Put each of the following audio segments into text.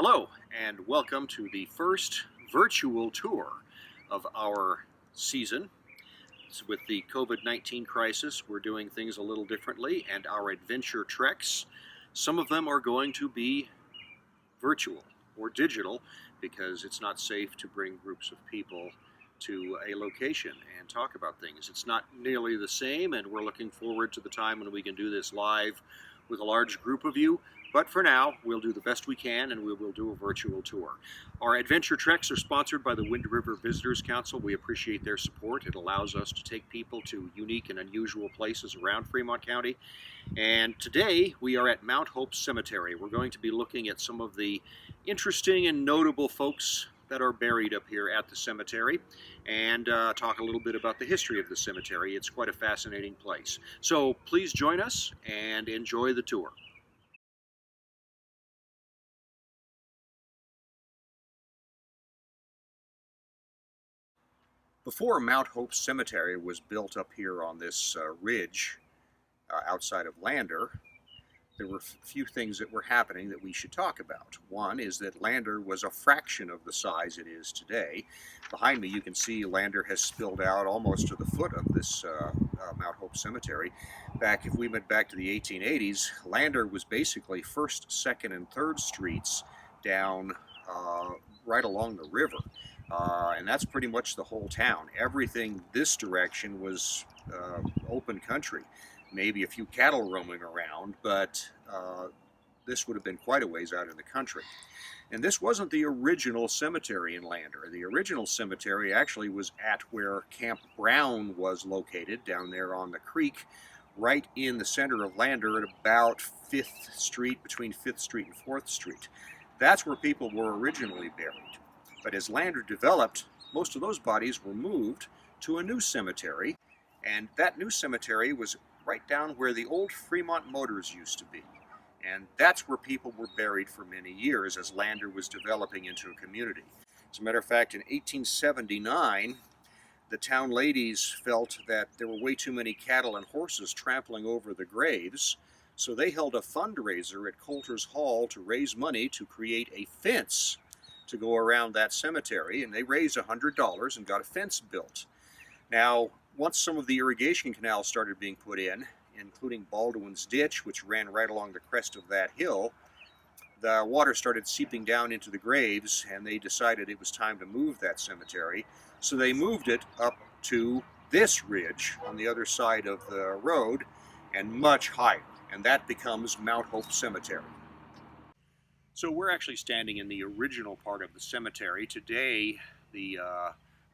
Hello, and welcome to the first virtual tour of our season. With the COVID-19 crisis, we're doing things a little differently, and our adventure treks, some of them are going to be virtual or digital because it's not safe to bring groups of people to a location and talk about things. It's not nearly the same, and we're looking forward to the time when we can do this live with a large group of you. But for now, we'll do the best we can, and we will do a virtual tour. Our adventure treks are sponsored by the Wind River Visitors Council. We appreciate their support. It allows us to take people to unique and unusual places around Fremont County. And today we are at Mount Hope Cemetery. We're going to be looking at some of the interesting and notable folks that are buried up here at the cemetery and talk a little bit about the history of the cemetery. It's quite a fascinating place. So please join us and enjoy the tour. Before Mount Hope Cemetery was built up here on this ridge outside of Lander, there were a few things that were happening that we should talk about. One is that Lander was a fraction of the size it is today. Behind me you can see Lander has spilled out almost to the foot of this Mount Hope Cemetery. If we went back to the 1880s, Lander was basically 1st, 2nd, and 3rd streets down right along the river. And that's pretty much the whole town. Everything this direction was open country. Maybe a few cattle roaming around, but this would have been quite a ways out in the country. And this wasn't the original cemetery in Lander. The original cemetery actually was at where Camp Brown was located, down there on the creek, right in the center of Lander at about 5th Street, between 5th Street and 4th Street. That's where people were originally buried. But as Lander developed, most of those bodies were moved to a new cemetery, and that new cemetery was right down where the old Fremont Motors used to be. And that's where people were buried for many years as Lander was developing into a community. As a matter of fact, in 1879, the town ladies felt that there were way too many cattle and horses trampling over the graves, so they held a fundraiser at Coulter's Hall to raise money to create a fence to go around that cemetery, and they raised $100 and got a fence built. Now, once some of the irrigation canals started being put in, including Baldwin's Ditch, which ran right along the crest of that hill, the water started seeping down into the graves, and they decided it was time to move that cemetery. So they moved it up to this ridge on the other side of the road and much higher, and that becomes Mount Hope Cemetery. So we're actually standing in the original part of the cemetery. Today, the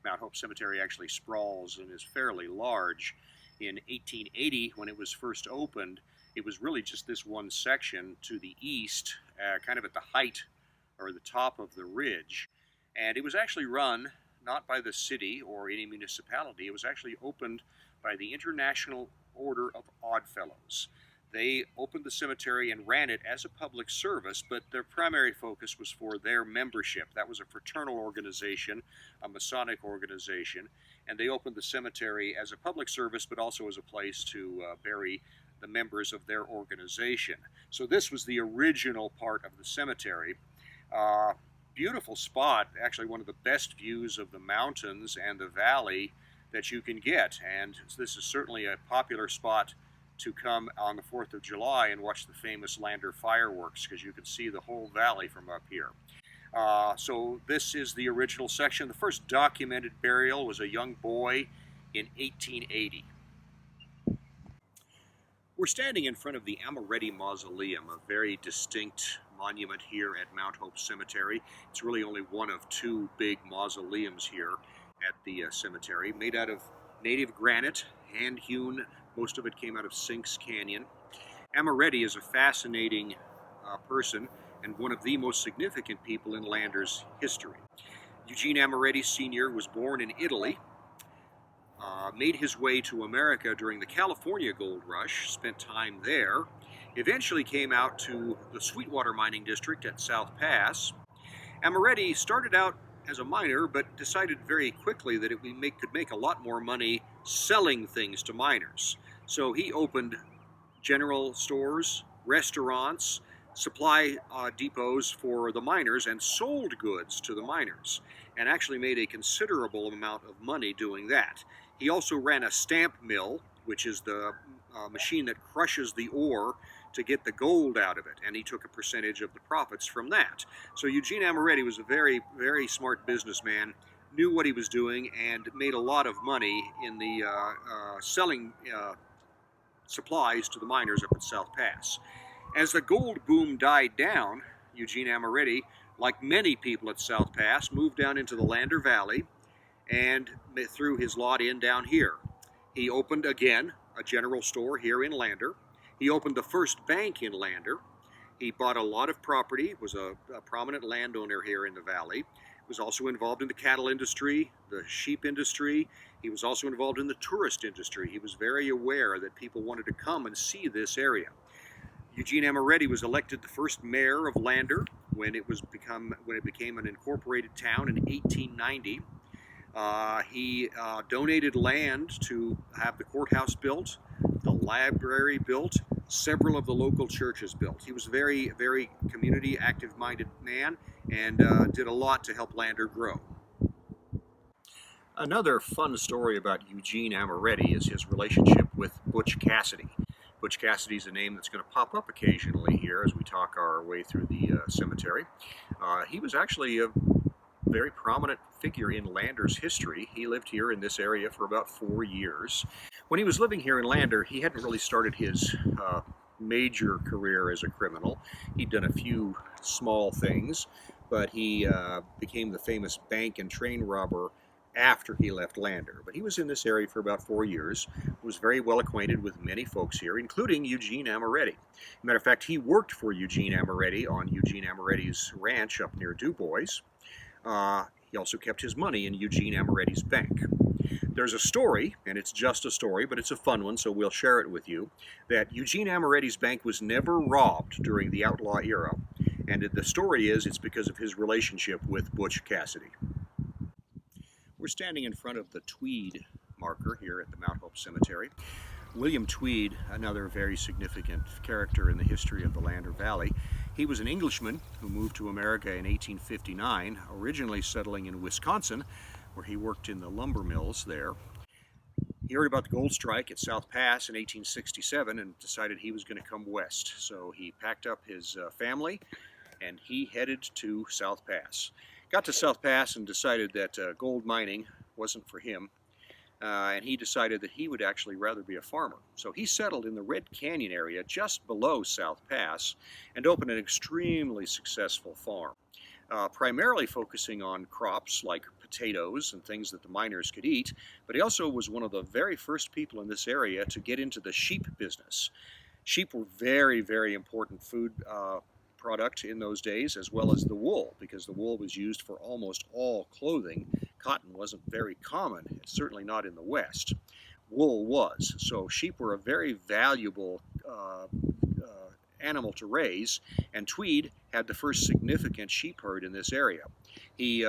Mount Hope Cemetery actually sprawls and is fairly large. In 1880, when it was first opened, it was really just this one section to the east, kind of at the height or the top of the ridge. And it was actually run not by the city or any municipality. It was actually opened by the International Order of Oddfellows. They opened the cemetery and ran it as a public service, but their primary focus was for their membership. That was a fraternal organization, a Masonic organization, and they opened the cemetery as a public service, but also as a place to bury the members of their organization. So this was the original part of the cemetery. Beautiful spot, actually one of the best views of the mountains and the valley that you can get, and this is certainly a popular spot to come on the 4th of July and watch the famous Lander fireworks, because you can see the whole valley from up here. So this is the original section. The first documented burial was a young boy in 1880. We're standing in front of the Amoretti Mausoleum, a very distinct monument here at Mount Hope Cemetery. It's really only one of 2 big mausoleums here at the cemetery, made out of native granite, hand-hewn. Most of it came out of Sinks Canyon. Amoretti is a fascinating person and one of the most significant people in Lander's history. Eugene Amoretti Sr. was born in Italy, made his way to America during the California Gold Rush, spent time there, eventually came out to the Sweetwater Mining District at South Pass. Amoretti started out as a miner, but decided very quickly that could make a lot more money selling things to miners. So he opened general stores, restaurants, supply depots for the miners and sold goods to the miners, and actually made a considerable amount of money doing that. He also ran a stamp mill, which is the machine that crushes the ore to get the gold out of it, and he took a percentage of the profits from that. So Eugene Amoretti was a very, very smart businessman, knew what he was doing, and made a lot of money in the selling supplies to the miners up at South Pass. As the gold boom died down, Eugene Amoretti, like many people at South Pass, moved down into the Lander Valley and threw his lot in down here. He opened again a general store here in Lander. He opened the first bank in Lander. He bought a lot of property, was a prominent landowner here in the valley. Was also involved in the cattle industry, the sheep industry. He was also involved in the tourist industry. He was very aware that people wanted to come and see this area. Eugene Amoretti was elected the first mayor of Lander when it became an incorporated town in 1890. He donated land to have the courthouse built, the library built, several of the local churches built. He was a very, very community active-minded man and did a lot to help Lander grow. Another fun story about Eugene Amoretti is his relationship with Butch Cassidy. Butch Cassidy is a name that's going to pop up occasionally here as we talk our way through the cemetery. He was actually a very prominent figure in Lander's history. He lived here in this area for about 4 years. When he was living here in Lander, he hadn't really started his major career as a criminal. He'd done a few small things, but he became the famous bank and train robber after he left Lander. But he was in this area for about 4 years, was very well acquainted with many folks here, including Eugene Amoretti. Matter of fact, he worked for Eugene Amoretti on Eugene Amoretti's ranch up near DuBois. He also kept his money in Eugene Amoretti's bank. There's a story, and it's just a story, but it's a fun one, so we'll share it with you, that Eugene Amoretti's bank was never robbed during the outlaw era. And the story is it's because of his relationship with Butch Cassidy. We're standing in front of the Tweed marker here at the Mount Hope Cemetery. William Tweed, another very significant character in the history of the Lander Valley. He was an Englishman who moved to America in 1859, originally settling in Wisconsin, where he worked in the lumber mills there. He heard about the gold strike at South Pass in 1867 and decided he was going to come west. So he packed up his family and he headed to South Pass. Got to South Pass and decided that gold mining wasn't for him. And he decided that he would actually rather be a farmer. So he settled in the Red Canyon area just below South Pass and opened an extremely successful farm, primarily focusing on crops like potatoes and things that the miners could eat, but he also was one of the very first people in this area to get into the sheep business. Sheep were very, very important food product in those days, as well as the wool, because the wool was used for almost all clothing. Cotton wasn't very common, certainly not in the West. Wool was. So sheep were a very valuable animal to raise, and Tweed had the first significant sheep herd in this area. He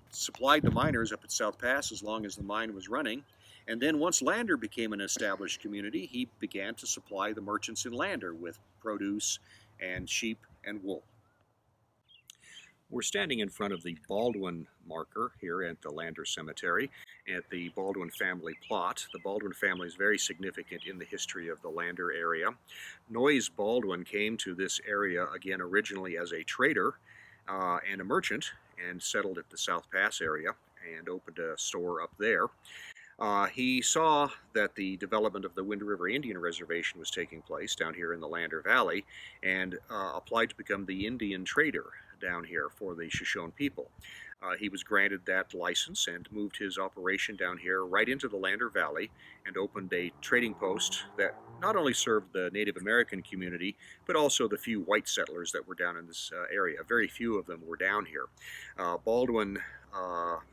supplied the miners up at South Pass as long as the mine was running, and then once Lander became an established community, he began to supply the merchants in Lander with produce and sheep and wool. We're standing in front of the Baldwin marker here at the Lander Cemetery at the Baldwin family plot. The Baldwin family is very significant in the history of the Lander area. Noyes Baldwin came to this area again originally as a trader and a merchant and settled at the South Pass area and opened a store up there. He saw that the development of the Wind River Indian Reservation was taking place down here in the Lander Valley and applied to become the Indian trader down here for the Shoshone people. He was granted that license and moved his operation down here right into the Lander Valley and opened a trading post that not only served the Native American community, but also the few white settlers that were down in this area. Very few of them were down here. Baldwin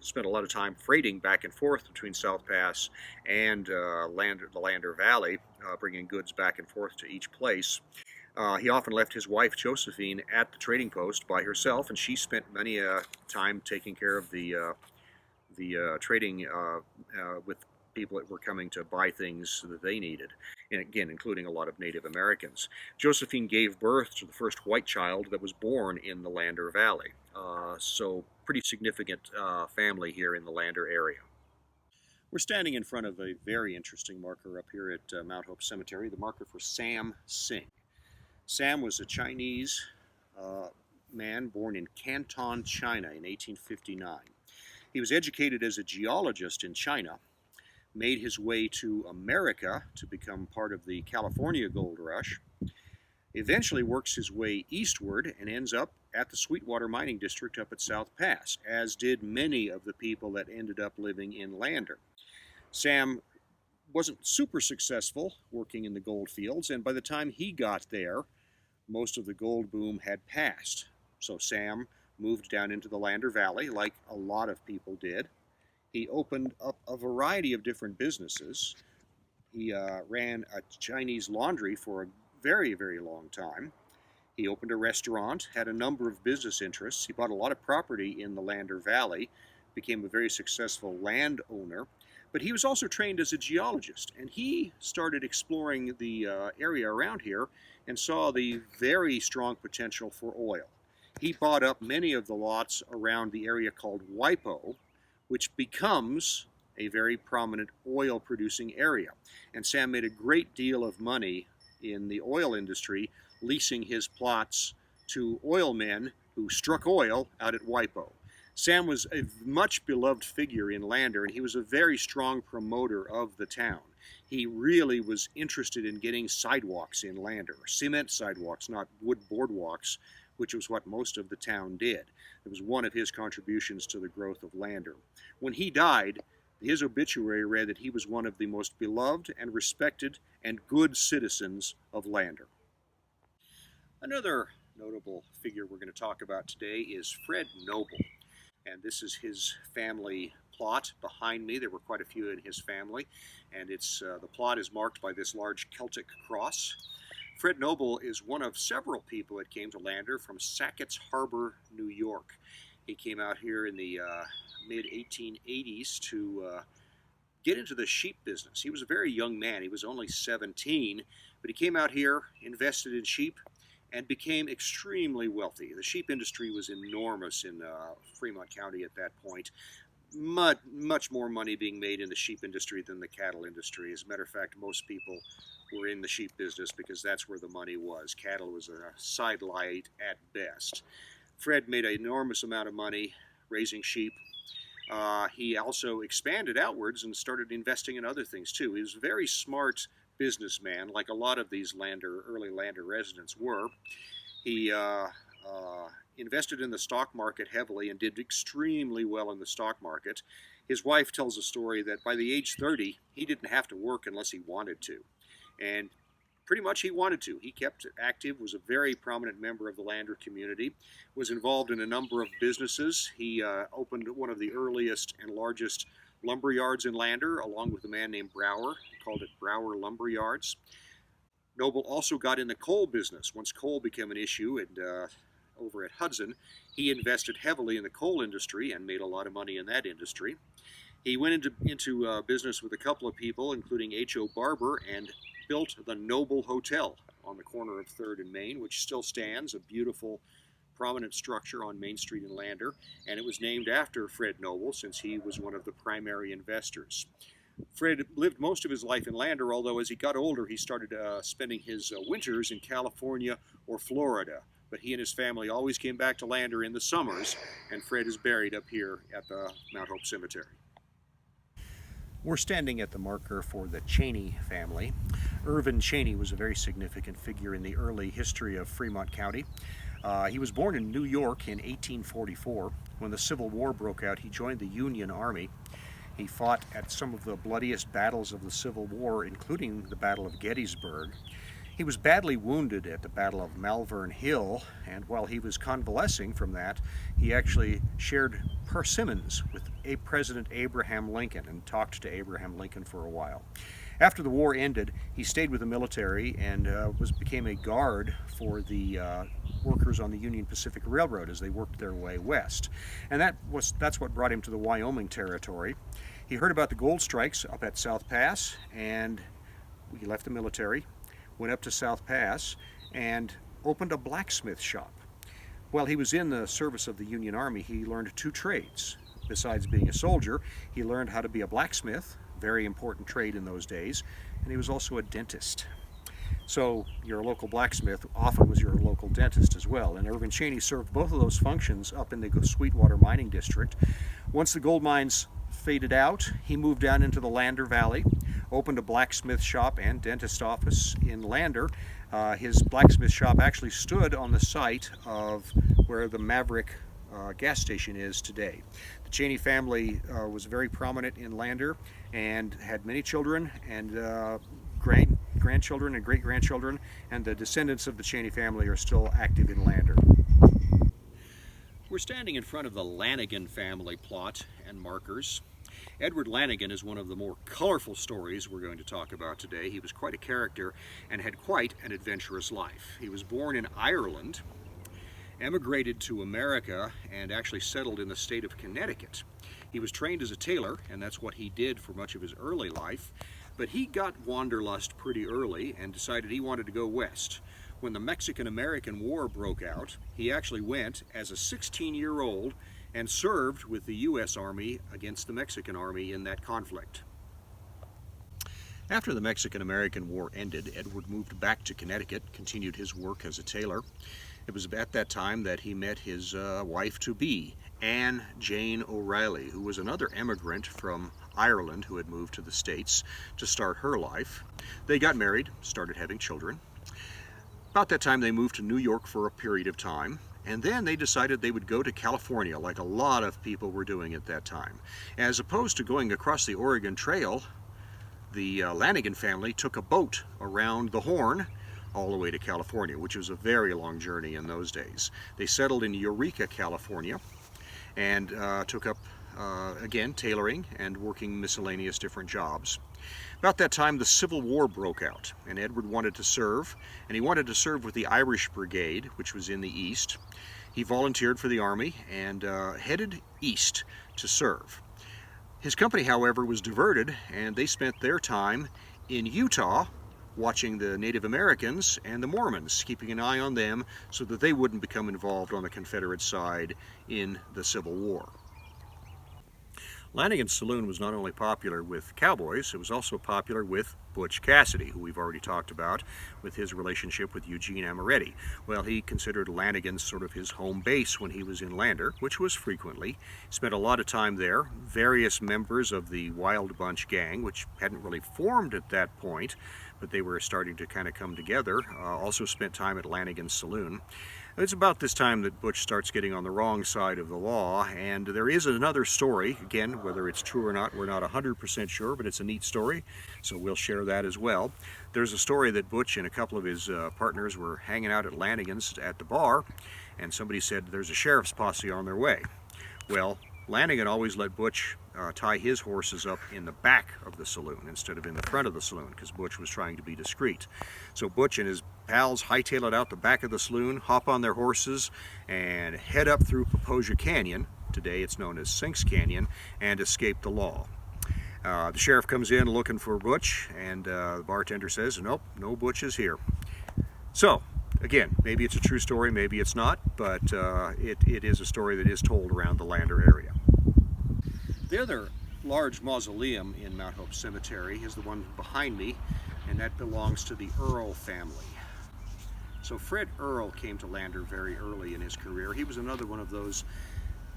spent a lot of time freighting back and forth between South Pass and the Lander Valley, bringing goods back and forth to each place. He often left his wife Josephine at the trading post by herself, and she spent many time taking care of the trading with people that were coming to buy things that they needed, and again, including a lot of Native Americans. Josephine gave birth to the first white child that was born in the Lander Valley. So pretty significant family here in the Lander area. We're standing in front of a very interesting marker up here at Mount Hope Cemetery, the marker for Sam Singh. Sam was a Chinese man born in Canton, China in 1859. He was educated as a geologist in China, made his way to America to become part of the California Gold Rush, eventually works his way eastward and ends up at the Sweetwater Mining District up at South Pass, as did many of the people that ended up living in Lander. Sam wasn't super successful working in the gold fields, and by the time he got there, most of the gold boom had passed. So Sam moved down into the Lander Valley, like a lot of people did. He opened up a variety of different businesses. He ran a Chinese laundry for a very, very long time. He opened a restaurant, had a number of business interests. He bought a lot of property in the Lander Valley, became a very successful landowner. But he was also trained as a geologist, and he started exploring the area around here and saw the very strong potential for oil. He bought up many of the lots around the area called WIPO, which becomes a very prominent oil-producing area. And Sam made a great deal of money in the oil industry, leasing his plots to oil men who struck oil out at WIPO. Sam was a much beloved figure in Lander, and he was a very strong promoter of the town. He really was interested in getting sidewalks in Lander, cement sidewalks, not wood boardwalks, which was what most of the town did. It was one of his contributions to the growth of Lander. When he died, his obituary read that he was one of the most beloved and respected and good citizens of Lander. Another notable figure we're going to talk about today is Fred Noble. And this is his family plot behind me. There were quite a few in his family, and the plot is marked by this large Celtic cross. Fred Noble is one of several people that came to Lander from Sackett's Harbor, New York. He came out here in the mid-1880s to get into the sheep business. He was a very young man. He was only 17, but he came out here, invested in sheep, and became extremely wealthy. The sheep industry was enormous in Fremont County at that point. Much more money being made in the sheep industry than the cattle industry. As a matter of fact, most people were in the sheep business because that's where the money was. Cattle was a sidelight at best. Fred made an enormous amount of money raising sheep. He also expanded outwards and started investing in other things too. He was a very smart businessman, like a lot of these early Lander residents were. He invested in the stock market heavily and did extremely well in the stock market. His wife tells a story that by the age 30, he didn't have to work unless he wanted to. And pretty much he wanted to. He kept active, was a very prominent member of the Lander community, was involved in a number of businesses. He opened one of the earliest and largest lumber yards in Lander, along with a man named Brower. He called it Brower Lumber Yards. Noble also got in the coal business. Once coal became an issue over at Hudson, he invested heavily in the coal industry and made a lot of money in that industry. He went into business with a couple of people, including H.O. Barber, and built the Noble Hotel on the corner of 3rd and Main, which still stands, a beautiful prominent structure on Main Street in Lander, and it was named after Fred Noble since he was one of the primary investors. Fred lived most of his life in Lander, although as he got older he started spending his winters in California or Florida. But he and his family always came back to Lander in the summers, and Fred is buried up here at the Mount Hope Cemetery. We're standing at the marker for the Cheney family. Irvin Cheney was a very significant figure in the early history of Fremont County. He was born in New York in 1844. When the Civil War broke out, he joined the Union Army. He fought at some of the bloodiest battles of the Civil War, including the Battle of Gettysburg. He was badly wounded at the Battle of Malvern Hill, and while he was convalescing from that, he actually shared persimmons with President Abraham Lincoln and talked to Abraham Lincoln for a while. After the war ended, he stayed with the military and became a guard for the workers on the Union Pacific Railroad as they worked their way west. And that's what brought him to the Wyoming Territory. He heard about the gold strikes up at South Pass, and he left the military, went up to South Pass, and opened a blacksmith shop. While he was in the service of the Union Army, he learned two trades. Besides being a soldier, he learned how to be a blacksmith, very important trade in those days, and he was also a dentist. So your local blacksmith often was your local dentist as well, and Irvin Chaney served both of those functions up in the Sweetwater Mining District. Once the gold mines faded out, he moved down into the Lander Valley, opened a blacksmith shop and dentist office in Lander. His blacksmith shop actually stood on the site of where the Maverick gas station is today. The Chaney family was very prominent in Lander and had many children and grandchildren and great-grandchildren, and the descendants of the Chaney family are still active in Lander. We're standing in front of the Lanigan family plot and markers. Edward Lanigan is one of the more colorful stories we're going to talk about today. He was quite a character and had quite an adventurous life. He was born in Ireland, emigrated to America, and actually settled in the state of Connecticut. He was trained as a tailor, and that's what he did for much of his early life, but he got wanderlust pretty early and decided he wanted to go west. When the Mexican-American War broke out, he actually went as a 16-year-old and served with the U.S. Army against the Mexican Army in that conflict. After the Mexican-American War ended, Edward moved back to Connecticut, continued his work as a tailor. It was at that time that he met his wife-to-be, Anne Jane O'Reilly, who was another emigrant from Ireland who had moved to the States to start her life. They got married, started having children. About that time they moved to New York for a period of time, and then they decided they would go to California, like a lot of people were doing at that time. As opposed to going across the Oregon Trail, the Lanigan family took a boat around the Horn all the way to California, which was a very long journey in those days. They settled in Eureka, California, and took up, again, tailoring and working miscellaneous different jobs. About that time, the Civil War broke out, and Edward wanted to serve, and he wanted to serve with the Irish Brigade, which was in the east. He volunteered for the Army and headed east to serve. His company, however, was diverted, and they spent their time in Utah watching the Native Americans and the Mormons, keeping an eye on them so that they wouldn't become involved on the Confederate side in the Civil War. Lanigan's Saloon was not only popular with cowboys, it was also popular with Butch Cassidy, who we've already talked about, with his relationship with Eugene Amoretti. Well, he considered Lanigan sort of his home base when he was in Lander, which was frequently. Spent a lot of time there. Various members of the Wild Bunch gang, which hadn't really formed at that point, but they were starting to kind of come together, also spent time at Lanigan's Saloon. It's about this time that Butch starts getting on the wrong side of the law, and there is another story. Again, whether it's true or not, we're not 100% sure, but it's a neat story, so we'll share that as well. There's a story that Butch and a couple of his partners were hanging out at Lanigan's at the bar, and somebody said there's a sheriff's posse on their way. Well, Lanigan always let Butch tie his horses up in the back of the saloon instead of in the front of the saloon, because Butch was trying to be discreet. So Butch and his pals hightail it out the back of the saloon, hop on their horses, and head up through Poposia Canyon, today it's known as Sinks Canyon, and escape the law. The sheriff comes in looking for Butch, and the bartender says, nope, no Butch is here. So, again, maybe it's a true story, maybe it's not, but it is a story that is told around the Lander area. The other large mausoleum in Mount Hope Cemetery is the one behind me, and that belongs to the Earl family. So Fred Earl came to Lander very early in his career. He was another one of those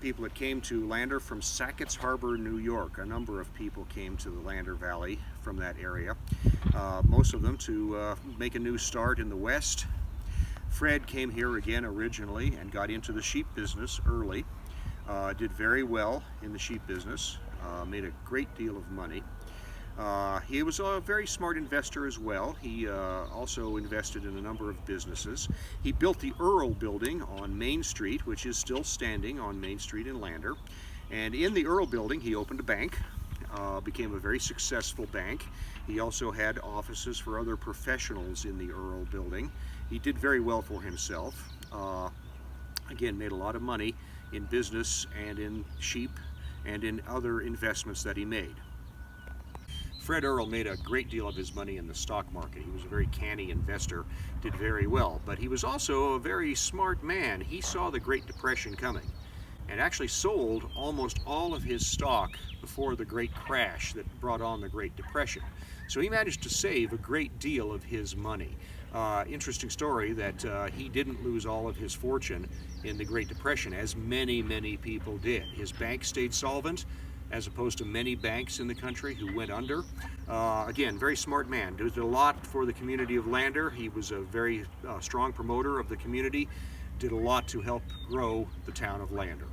people that came to Lander from Sackett's Harbor, New York. A number of people came to the Lander Valley from that area, most of them to make a new start in the West. Fred came here again originally and got into the sheep business early. Did very well in the sheep business, made a great deal of money. He was a very smart investor as well. He also invested in a number of businesses. He built the Earl Building on Main Street, which is still standing on Main Street in Lander. And in the Earl Building, he opened a bank. became a very successful bank. He also had offices for other professionals in the Earl building. He did very well for himself. Again, made a lot of money in business and in sheep and in other investments that he made. Fred Earl made a great deal of his money in the stock market. He was a very canny investor, did very well, but he was also a very smart man. He saw the Great Depression coming and actually sold almost all of his stock before the great crash that brought on the Great Depression. So he managed to save a great deal of his money. Interesting story that he didn't lose all of his fortune in the Great Depression, as many people did. His bank stayed solvent, as opposed to many banks in the country who went under. Again, very smart man. Did a lot for the community of Lander. He was a very strong promoter of the community. Did a lot to help grow the town of Lander.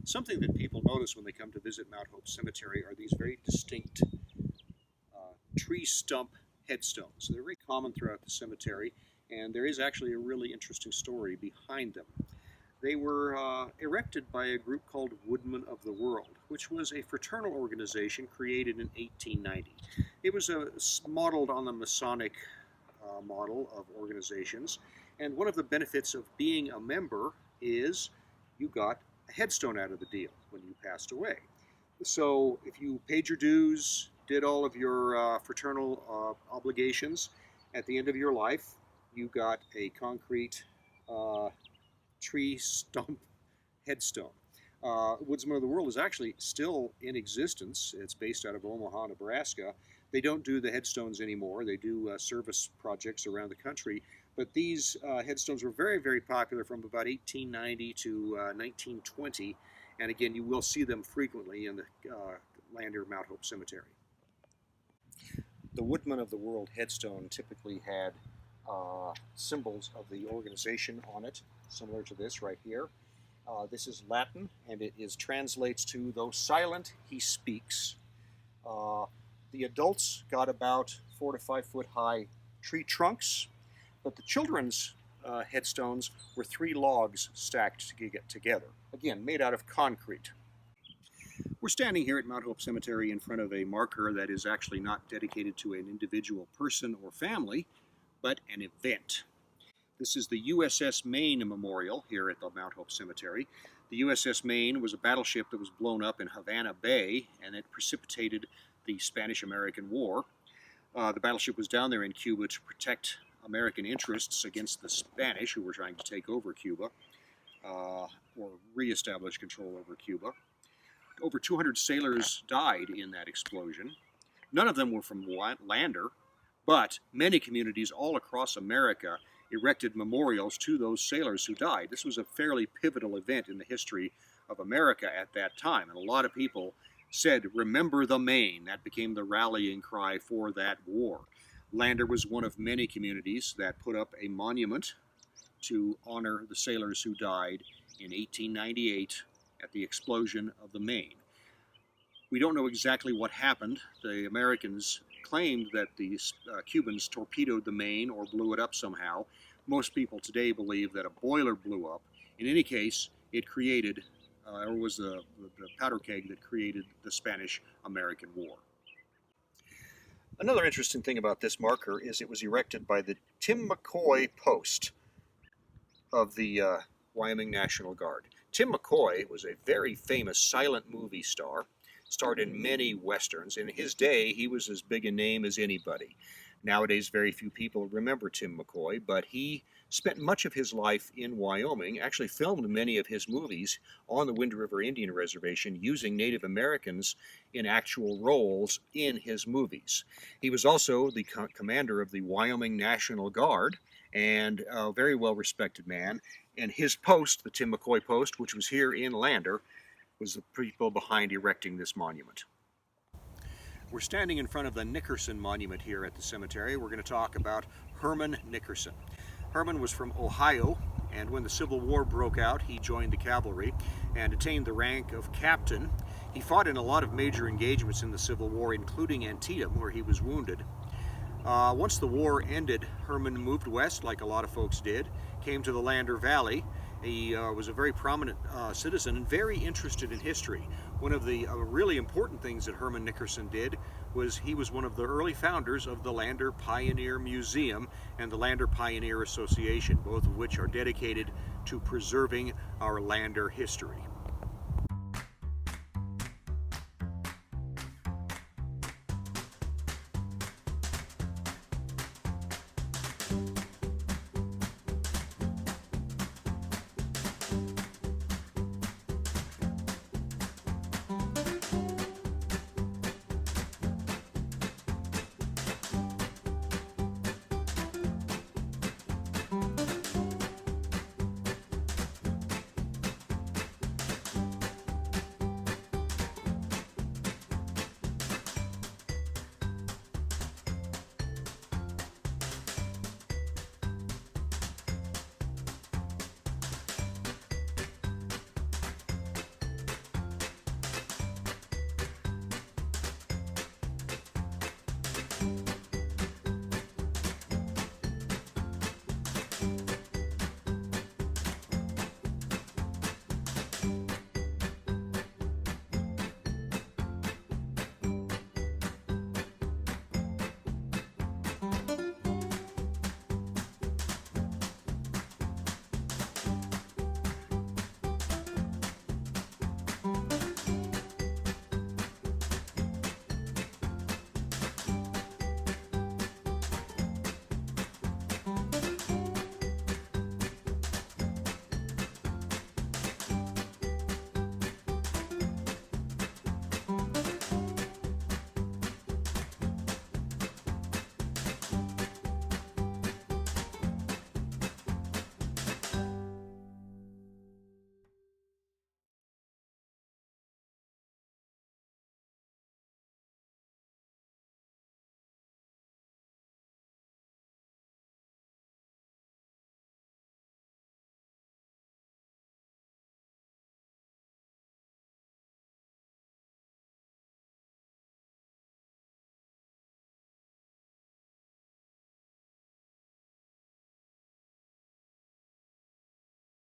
Something that people notice when they come to visit Mount Hope Cemetery are these very distinct tree stump headstones. They're very common throughout the cemetery, and there is actually a really interesting story behind them. They were erected by a group called Woodmen of the World, which was a fraternal organization created in 1890. It was modeled on the Masonic model of organizations, and one of the benefits of being a member is you got a headstone out of the deal when you passed away. So if you paid your dues, did all of your fraternal obligations, at the end of your life, you got a concrete tree stump headstone. Woodsmen of the World is actually still in existence. It's based out of Omaha, Nebraska. They don't do the headstones anymore. They do service projects around the country. But these headstones were very popular from about 1890 to 1920. And again, you will see them frequently in the Lander Mount Hope Cemetery. The Woodmen of the World headstone typically had symbols of the organization on it, similar to this right here. This is Latin, and it translates to, "Though silent, he speaks." The adults got about 4 to 5 foot high tree trunks, but the children's headstones were 3 logs stacked together, again, made out of concrete. We're standing here at Mount Hope Cemetery in front of a marker that is actually not dedicated to an individual person or family, but an event. This is the USS Maine Memorial here at the Mount Hope Cemetery. The USS Maine was a battleship that was blown up in Havana Bay, and it precipitated the Spanish-American War. The battleship was down there in Cuba to protect American interests against the Spanish, who were trying to take over Cuba, or reestablish control over Cuba. Over 200 sailors died in that explosion. None of them were from Lander, but many communities all across America erected memorials to those sailors who died. This was a fairly pivotal event in the history of America at that time, and a lot of people said, "Remember the Maine." That became the rallying cry for that war. Lander was one of many communities that put up a monument to honor the sailors who died in 1898 at the explosion of the Maine. We don't know exactly what happened. The Americans claimed that the Cubans torpedoed the Maine or blew it up somehow. Most people today believe that a boiler blew up. In any case, it created, or was the powder keg that created the Spanish-American War. Another interesting thing about this marker is it was erected by the Tim McCoy Post of the Wyoming National Guard. Tim McCoy was a very famous silent movie star, starred in many westerns. In his day, he was as big a name as anybody. Nowadays, very few people remember Tim McCoy, but he spent much of his life in Wyoming, actually filmed many of his movies on the Wind River Indian Reservation using Native Americans in actual roles in his movies. He was also the commander of the Wyoming National Guard, and a very well-respected man. And his post, the Tim McCoy Post, which was here in Lander, was the people behind erecting this monument. We're standing in front of the Nickerson Monument here at the cemetery. We're going to talk about Herman Nickerson. Herman was from Ohio, and when the Civil War broke out, he joined the cavalry and attained the rank of captain. He fought in a lot of major engagements in the Civil War, including Antietam, where he was wounded. Once the war ended, Herman moved west, like a lot of folks did, came to the Lander Valley, He was a very prominent citizen and very interested in history. One of the really important things that Herman Nickerson did was he was one of the early founders of the Lander Pioneer Museum and the Lander Pioneer Association, both of which are dedicated to preserving our Lander history.